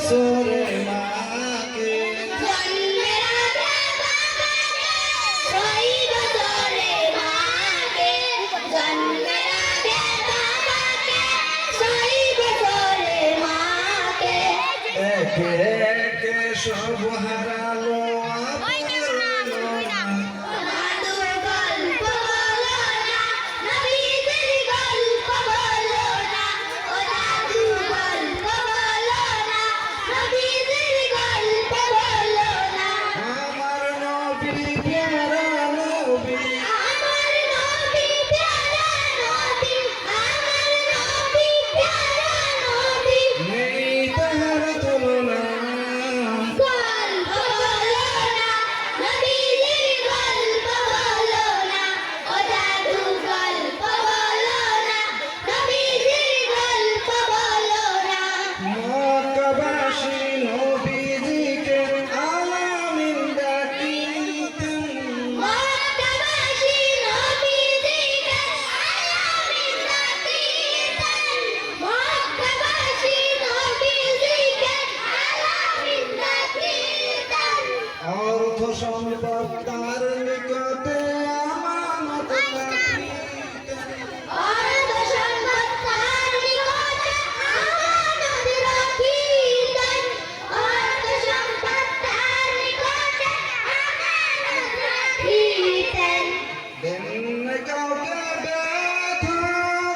বছরে মাকে জন্মের আগে বাবাকে 6 বছরে মাকে জন্মের আগে বাবাকে 6 বছরে মাকে একে একে সব হারালো সম্পদ তার নিকটে আমানত রাখিতেন অর্থ সম্পদ তার নিকটে আমানত রাখিতেন অর্থ সম্পদ তার নিকটে আমানত রাখিতেন দেন কাউকে ব্যথা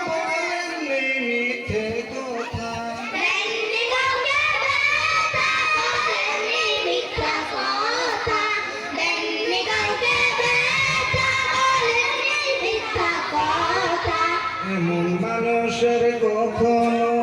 বলেননি মিথ্যে কথা দেননি কাউকে ব্যথা বলেননি মিথ্যা কথা দেননি কাউকে ব্যথা বলেননি মিথ্যা কথা এমন মানুষের কখনো